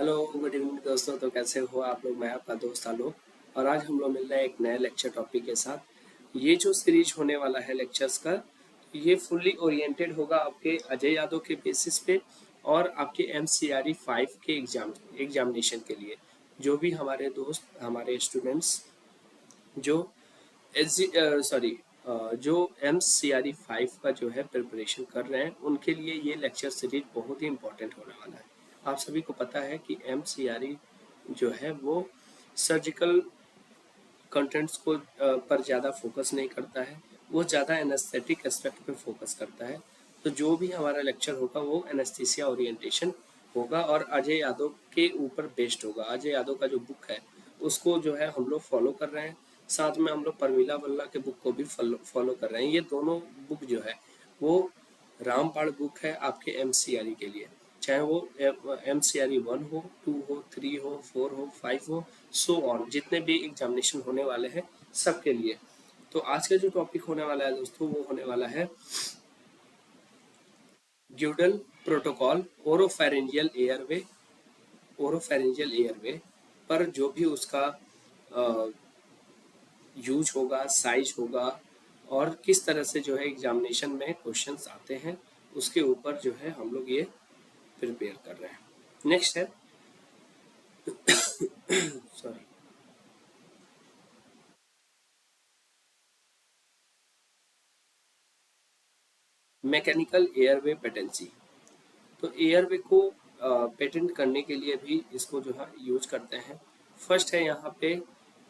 Hello good evening दोस्तों। तो कैसे हो आप लोग? मैं आपका दोस्त आलोक और आज हम लोग मिल रहे हैं एक नए लेक्चर टॉपिक के साथ। ये जो सीरीज होने वाला है लेक्चर्स का, ये फुल्ली ओरिएंटेड होगा आपके अजय यादव के बेसिस पे और आपके MCRE 5 के एग्जामिनेशन के लिए। जो भी हमारे दोस्त, हमारे स्टूडेंट्स जो सॉरी जो MCRE 5 का जो है प्रिपरेशन कर रहे हैं, उनके लिए ये लेक्चर सीरीज बहुत ही इम्पोर्टेंट होने वाला है। आप सभी को पता है कि MCRE जो है वो सर्जिकल कंटेंट्स को पर ज़्यादा फोकस नहीं करता है, वो ज़्यादा एनेस्थेटिक एस्पेक्ट पे फोकस करता है। तो जो भी हमारा लेक्चर होगा वो एनेस्थीसिया ओरिएंटेशन होगा और अजय यादव के ऊपर बेस्ड होगा। अजय यादव का जो बुक है उसको जो है हम लोग फॉलो कर रहे हैं। साथ में हम लोग परमिला वल्ला के बुक को भी फॉलो कर रहे हैं। ये दोनों बुक जो है वो रामबाण बुक है आपके MCRE के लिए। चाहे वो MCRE 1 हो, 2 हो, 3 हो, 4 हो, 5 हो, सो ऑन, जितने भी एग्जामिनेशन होने वाले हैं सबके लिए। तो आज का जो टॉपिक होने वाला है दोस्तों, वो होने वाला है ड्यूडल प्रोटोकॉल ओरोफेरेंजियल एयरवे पर जो भी उसका यूज होगा, साइज होगा और किस तरह से जो है एग्जामिनेशन में क्वेश्चंस आते हैं, उसके ऊपर जो है हम लोग ये प्रिपेयर कर रहे हैं। नेक्स्ट है सॉरी मैकेनिकल एयरवे पेटेंसी। तो एयरवे को पेटेंट करने के लिए भी इसको जो है यूज करते हैं। फर्स्ट है यहाँ पे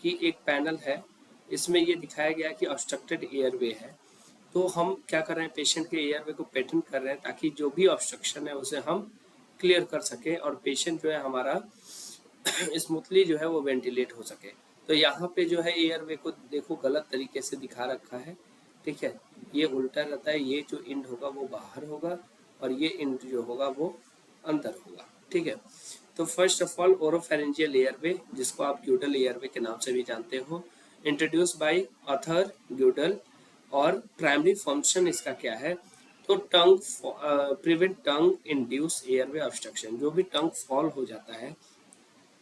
कि एक पैनल है, इसमें ये दिखाया गया कि ऑब्स्ट्रक्टेड एयरवे है। तो हम क्या कर रहे हैं, पेशेंट के एयरवे को पेटेंट कर रहे हैं ताकि जो भी ऑब्स्ट्रक्शन है उसे हम क्लियर कर सकें और पेशेंट जो है हमारा स्मूथली जो है वो वेंटिलेट हो सके। तो यहाँ पे जो है एयरवे को देखो गलत तरीके से दिखा रखा है, ठीक है। ये उल्टा रहता है, ये जो इंड होगा वो बाहर होगा और ये इंड जो होगा वो अंदर होगा, ठीक है। तो first of all oropharyngeal airway, जिसको आप ग्यूडल एयरवे के नाम से भी जानते हो, इंट्रोड्यूस बाय आर्थर ग्यूडल। और प्राइमरी फंक्शन इसका क्या है, तो टंग प्रिवेंट टंग इंड्यूस एयरवे ऑब्स्ट्रक्शन। जो भी टंग फॉल हो जाता है,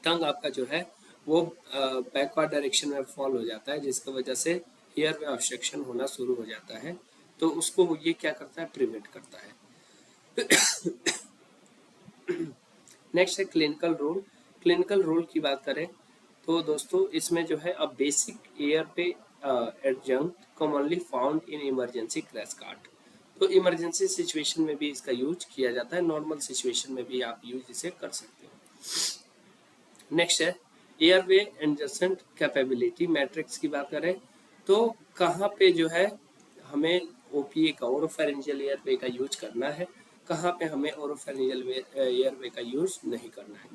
टंग आपका जो है वो बैकवर्ड डायरेक्शन में फॉल हो जाता है, जिसकी वजह से एयर में ऑब्स्ट्रक्शन होना शुरू हो जाता है। तो उसको ये क्या करता है, प्रिवेंट करता है। नेक्स्ट है क्लिनिकल रोल। क्लिनिकल रोल की बात करें तो दोस्तों इसमें जो है अब बेसिक एयर पे adjunct commonly found in emergency crash cart. तो इमरजेंसी सिचुएशन में भी इसका यूज किया जाता है, नॉर्मल सिचुएशन में भी आप यूज इसे कर सकते हो। नेक्स्ट है एयरवे एडजस्टमेंट कैपेबिलिटी मैट्रिक्स की बात करें तो कहाँ पे जो है हमें OPA का ओरोफेरेंजियल एयरवे का यूज करना है, कहाँ पे हमें ओरोफेरेंजियल एयरवे का यूज नहीं करना है।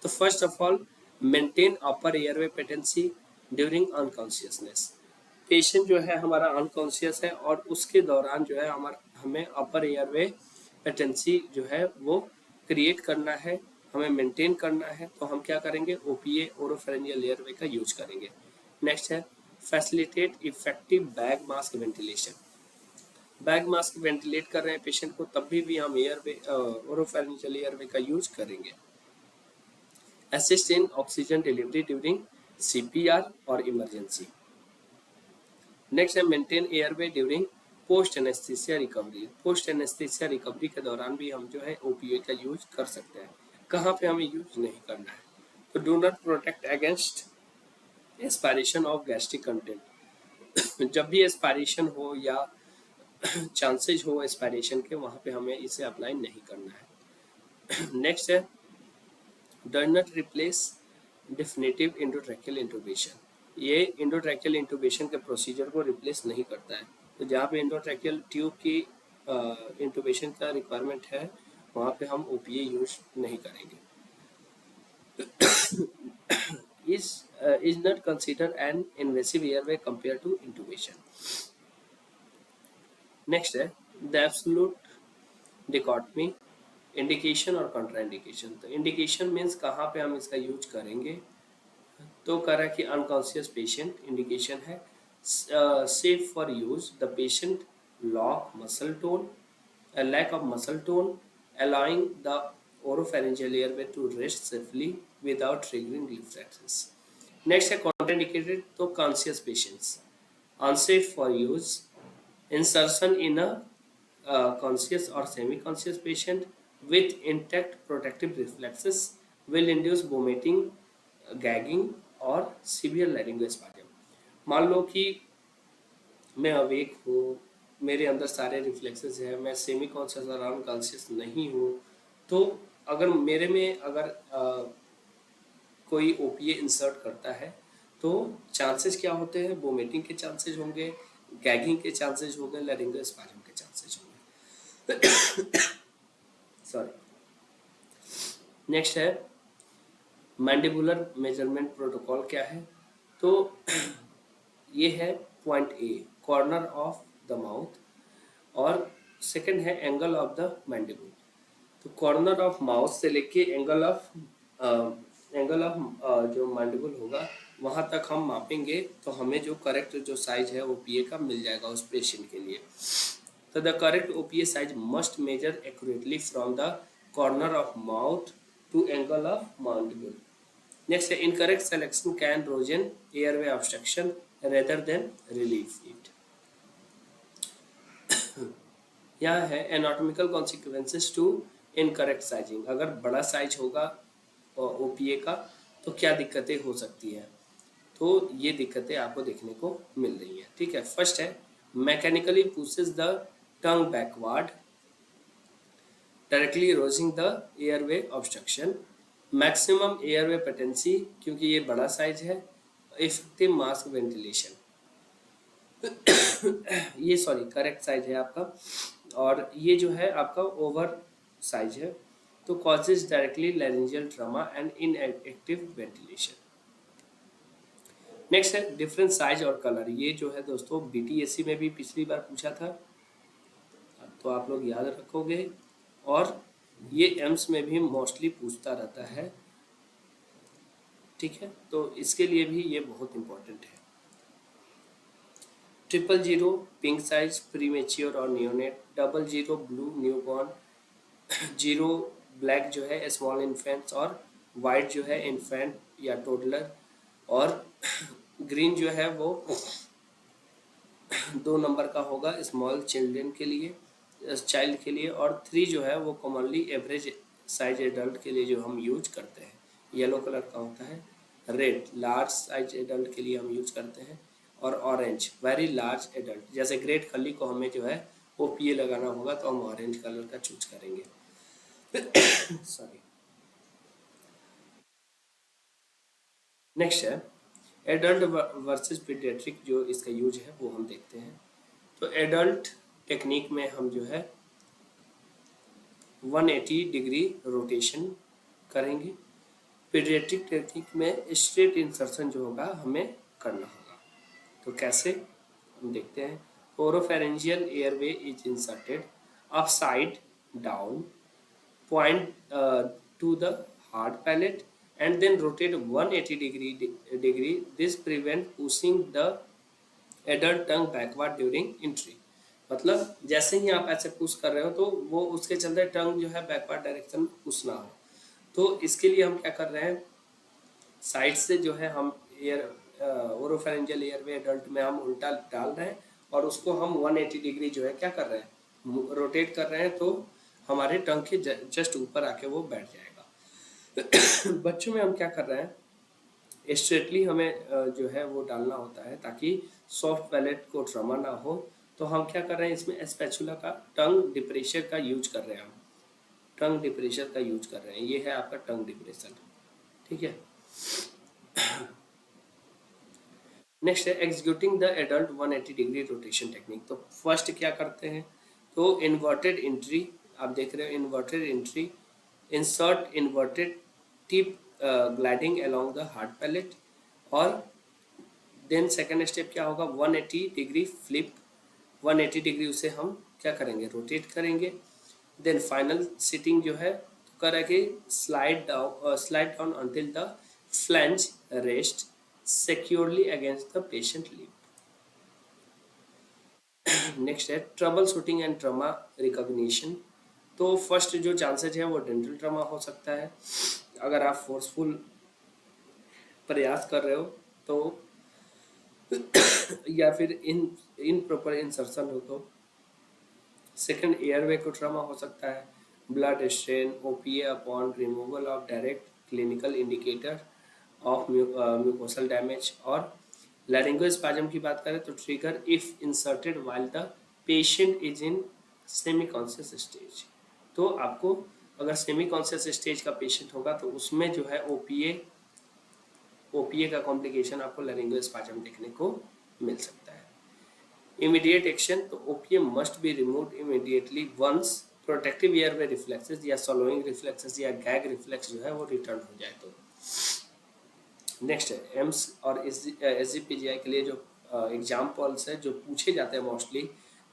तो first of all maintain upper airway patency during unconsciousness. Patient जो है हमारा अनकॉन्शियस है और उसके दौरान जो है हमें अपर एयरवे पेटेंसी जो है वो क्रिएट करना है, हमें मेंटेन करना है। तो हम क्या करेंगे, OPA ओरोफेरेंजियल एयरवे का यूज करेंगे। नेक्स्ट है facilitate effective bag mask ventilation. Bag mask ventilate कर रहे हैं पेशेंट को, तब भी हम एयरवे ओरोफेरेंजियल एयरवे का यूज करेंगे। Assist in oxygen delivery during CPR और इमरजेंसी। नेक्स्ट है maintain airway during post anaesthesia recovery. Post anaesthesia recovery के दौरान भी हम जो है OPA का यूज कर सकते हैं। कहाँ पे हमें यूज नहीं करना है, तो do not protect against aspiration of gastric content. जब भी एस्पायरेशन हो या चांसेज हो एस्पायरेशन के, वहाँ पे हमें इसे अप्लाई नहीं करना है। नेक्स्ट है डू नॉट रिप्लेस डिफिनेटिव इंडोट्रैकियल इंटूबेशन। ये इंडोट्रैकियल इंटूबेशन के प्रोसीजर को रिप्लेस नहीं करता है। तो जहाँ पे इंडोट्रैकियल ट्यूब की इंटूबेशन का रिक्वायरमेंट है, वहाँ पे हम OPA यूज नहीं करेंगे। is not considered an invasive airway compared to intubation. Next है द एब्सोल्यूट डिकॉटमी, इंडिकेशन और कॉन्ट्राइंडिकेशन। तो इंडिकेशन मीन्स कहाँ पे हम इसका यूज करेंगे, तो कह रहा है कि अनकॉन्शियस पेशेंट इंडिकेशन है safe for use the patient lock muscle tone, lack of muscle tone allowing the oropharyngeal airway to rest safely without triggering reflexes. Next है contraindicated तो conscious patients, unsafe for use, insertion in a conscious or semi-conscious patient with intact protective reflexes will induce vomiting, gagging और severe laryngospasm. मान लो कि मैं awake हूँ, मेरे अंदर सारे रिफ्लेक्सेस हैं, मैं सेमी कॉन्शियस और अनकॉन्शियस नहीं हूँ, तो अगर मेरे में अगर कोई ओपीए इंसर्ट करता है तो चांसेस क्या होते हैं, वोमिटिंग के चांसेस होंगे, गैगिंग के चांसेस होंगे, लैरिंगोस्पाज्म के चांसेस होंगे। सॉरी। नेक्स्ट है मैंडिबुलर मेजरमेंट प्रोटोकॉल क्या है, तो ये है point A corner of the mouth, और सेकंड है एंगल ऑफ द मैंडिबल। तो कॉर्नर ऑफ माउथ से लेके एंगल ऑफ जो मैंडिबल होगा वहां तक हम मापेंगे, तो हमें जो करेक्ट जो साइज है ओपीए का मिल जाएगा उस पेशेंट के लिए। तो the correct OPA size must measure accurately from the corner of mouth to angle of mandible. Next है incorrect selection can worsen airway obstruction rather than relieve it. यहाँ है anatomical consequences to incorrect sizing. अगर बड़ा size होगा OPA का तो क्या दिक्कतें हो सकती हैं, तो ये दिक्कतें आपको देखने को मिल रही हैं। ठीक है, फर्स्ट है mechanically pushes the tongue backward directly rousing the airway obstruction, maximum airway patency क्योंकि ये बड़ा साइज है, इफेक्टिव मास्क वेंटिलेशन। ये सॉरी करेक्ट साइज है आपका, और ये जो है आपका ओवर साइज है, तो causes directly laryngeal trauma and inactive ventilation. Next है डिफरेंट साइज और कलर। ये जो है दोस्तों बीटीएससी में भी पिछली बार पूछा था, तो आप लोग याद रखोगे, और ये एम्स में भी मोस्टली पूछता रहता है। ठीक है, तो इसके लिए भी ये बहुत इंपॉर्टेंट है। 000 पिंक साइज प्रीमेच्योर और नियोनेट, 00 ब्लू न्यूबॉर्न, 0 ब्लैक जो है स्मॉल इन्फेंट्स, और वाइट जो है इन्फेंट या टोडलर, और ग्रीन जो है वो 2 नंबर का होगा स्मॉल चिल्ड्रन के लिए, चाइल्ड के लिए, और 3 जो है वो कॉमनली एवरेज साइज एडल्ट के लिए जो हम यूज करते हैं, येलो कलर का होता है। रेड लार्ज साइज एडल्ट के लिए हम यूज करते हैं, और ऑरेंज वेरी लार्ज एडल्ट, जैसे ग्रेट खली को हमें जो है ओपीए लगाना होगा तो हम ऑरेंज कलर का चूज करेंगे। सॉरी। नेक्स्ट है एडल्ट वर्सेस पीडियाट्रिक, जो इसका यूज है वो हम देखते हैं। तो एडल्ट टेक्निक में हम जो है 180 डिग्री रोटेशन करेंगे, पीडियाट्रिक टेक्निक में स्ट्रेट इंसर्शन जो होगा हमें करना होगा। तो कैसे हम देखते हैं। Oropharyngeal airway is inserted upside down, point to the hard palate and then rotate 180 degree. This prevent pushing the adult tongue backward during entry। मतलब जैसे ही आप ऐसे पुश कर रहे हो तो वो उसके चलते टंग जो है बैकवर्ड डायरेक्शन में पुश ना हो। तो इसके लिए हम क्या कर रहे हैं, साइड से जो है हम ओरोफेरेंजियल एयरवे एडल्ट में हम उल्टा डाल रहे हैं, और उसको हम 180 डिग्री जो है क्या कर रहे हैं, रोटेट कर रहे हैं, तो हमारे टंग के जस्ट ऊपर आके वो बैठ जाएगा। बच्चों में हम क्या कर रहे हैं, स्ट्रेटली हमें जो है वो डालना होता है ताकि सॉफ्ट पैलेट को ट्रॉमा ना हो। तो हम क्या कर रहे हैं, इसमें स्पैचुला का टंग डिप्रेशर का यूज कर रहे हैं, हम टंग डिप्रेशर का यूज कर रहे हैं। ये है आपका टंग डिप्रेशन। ठीक है, नेक्स्ट है executing the adult 180 degree rotation technique. तो फर्स्ट क्या करते हैं, तो इन्वर्टेड एंट्री, आप देख रहे हो inverted entry, insert inverted tip gliding along the hard palate, और देन सेकंड स्टेप क्या होगा, 180 डिग्री फ्लिप, 180 डिग्री उसे हम क्या करेंगे, रोटेट करेंगे। देन फाइनल सिटिंग जो है तो करेंगे slide down until the flange rest securely against the patient lip। Next है troubleshooting and trauma recognition. तो फर्स्ट जो चांसेज है वो डेंटल ट्रमा हो सकता है। अगर आप फोर्सफुल प्रयास कर रहे हो तो या फिर इन प्रॉपर इंसर्शन हो तो। सेकंड, एयरवे को ट्रमा हो सकता है। Blood strain, OPA upon removal of direct clinical indicator of mucosal damage. और लैरिंगोस्पाज्म की बात करें तो trigger if inserted while the patient is in semi conscious stage. तो आपको अगर सेमी कॉन्शियस स्टेज का पेशेंट होगा तो उसमें जो है ओपीए का कॉम्प्लिकेशन आपको लैरिंगोस्पाज्म देखने को मिल सकता है। इमीडिएट एक्शन, तो OPM must be removed immediately once protective airway reflexes या सॉलोइंग रिफ्लेक्सेस या गैग रिफ्लेक्स जो है वो रिटर्न हो जाए तो। नेक्स्ट है एम्स और एसजीपीजीआई के लिए जो एग्जाम्पल्स है जो पूछे जाते हैं मोस्टली,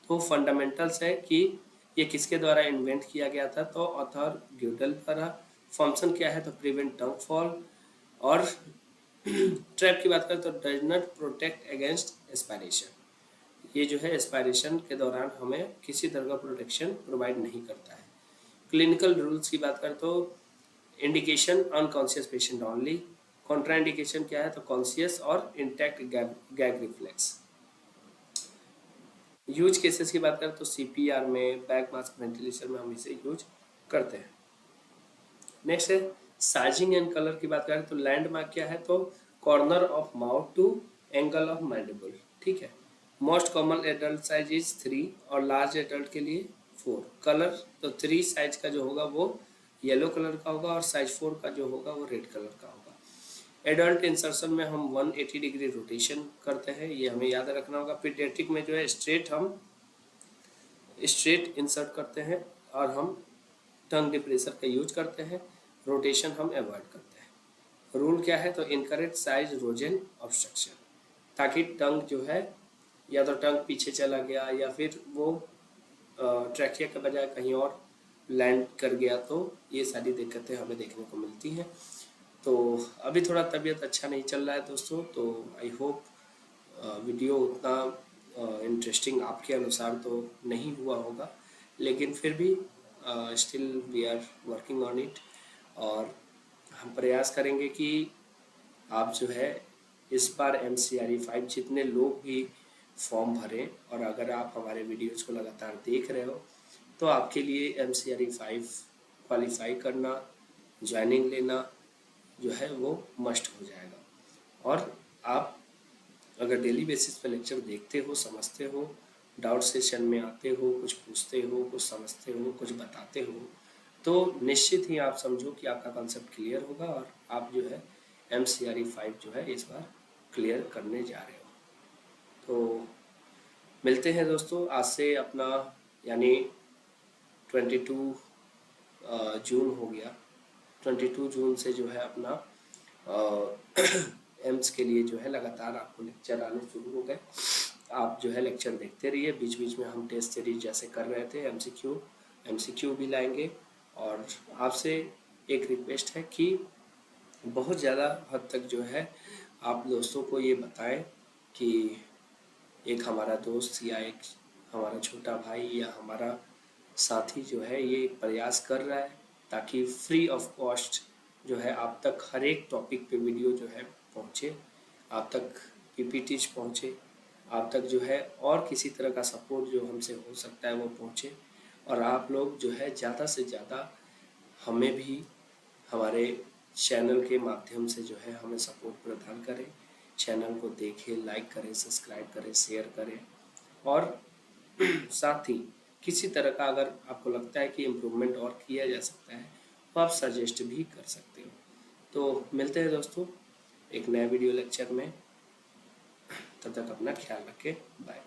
तो फंडामेंटल्स है कि ये किसके द्वारा इन्वेंट किया गया था, तो ऑथर ग्यूडल द्वारा। फंक्शन क्या है, तो प्रिवेंट टंग फॉल। और ट्रैप की बात करें तो does not protect against aspiration, ये जो है एस्पायरेशन के दौरान हमें किसी तरह का प्रोटेक्शन प्रोवाइड नहीं करता है। क्लिनिकल रूल्स की बात करें तो indication unconscious patient only. Contra indication क्या है, तो कॉन्शियस और intact gag reflex. Use cases की बात करें तो सीपीआर में, बैक मास्क वेंटिलेशन में हम इसे यूज करते हैं। नेक्स्ट है साइजिंग एंड कलर की बात करें तो लैंडमार्क क्या है, तो corner of mouth to angle of mandible, ठीक है। Most common adult size is 3 और लार्ज एडल्ट के लिए 4। कलर तो 3 साइज का जो होगा वो येलो कलर का होगा और साइज 4 का जो होगा वो रेड कलर का होगा। एडल्ट इंसर्शन में हम 180 डिग्री रोटेशन करते हैं, ये हमें याद रखना होगा। पीडियाट्रिक में जो है स्ट्रेट इंसर्ट करते हैं और हम टंग डिप्रेसर का यूज करते हैं, रोटेशन हम अवॉइड करते हैं। रूल क्या है, तो इनकरेक्ट साइज रोजन ऑब्स्ट्रक्शन, ताकि टंग जो है या तो टंग पीछे चला गया या फिर वो ट्रैकिया के बजाय कहीं और लैंड कर गया, तो ये सारी दिक्कतें हमें देखने को मिलती हैं। तो अभी थोड़ा तबीयत अच्छा नहीं चल रहा है दोस्तों, तो आई होप वीडियो उतना इंटरेस्टिंग आपके अनुसार तो नहीं हुआ होगा, लेकिन फिर भी still we are working on it. और हम प्रयास करेंगे कि आप जो है इस बार MCRE 5 जितने लोग भी फॉर्म भरें, और अगर आप हमारे वीडियोज़ को लगातार देख रहे हो तो आपके लिए MCRE 5 क्वालिफाई करना, ज्वाइनिंग लेना जो है वो मस्ट हो जाएगा। और आप अगर डेली बेसिस पे लेक्चर देखते हो, समझते हो, डाउट सेशन में आते हो, कुछ पूछते हो, कुछ समझते हो, कुछ बताते हो, तो निश्चित ही आप समझो कि आपका कॉन्सेप्ट क्लियर होगा और आप जो है MCRE 5 जो है इस बार क्लियर करने जा रहे हो। तो मिलते हैं दोस्तों, आज से अपना यानी 22 जून हो गया। 22 जून से जो है अपना एम्स के लिए जो है लगातार आपको लेक्चर आने शुरू हो गए। आप जो है लेक्चर देखते रहिए, बीच बीच में हम टेस्ट सीरीज जैसे कर रहे थे, MCQ भी लाएंगे। और आपसे एक रिक्वेस्ट है कि बहुत ज़्यादा हद तक जो है आप दोस्तों को ये बताएं कि एक हमारा दोस्त या एक हमारा छोटा भाई या हमारा साथी जो है ये प्रयास कर रहा है ताकि फ्री ऑफ कॉस्ट जो है आप तक हर एक टॉपिक पे वीडियो जो है पहुँचे, आप तक PPTs पहुँचे, आप तक जो है और किसी तरह का सपोर्ट जो हमसे हो सकता है वो पहुँचे। और आप लोग जो है ज़्यादा से ज़्यादा हमें भी हमारे चैनल के माध्यम से जो है हमें सपोर्ट प्रदान करें। चैनल को देखें, लाइक करें, सब्सक्राइब करें, शेयर करें। और साथ ही किसी तरह का अगर आपको लगता है कि इम्प्रूवमेंट और किया जा सकता है तो आप सजेस्ट भी कर सकते हो। तो मिलते हैं दोस्तों एक नए वीडियो लेक्चर में, तब तक अपना ख्याल रखें, बाय।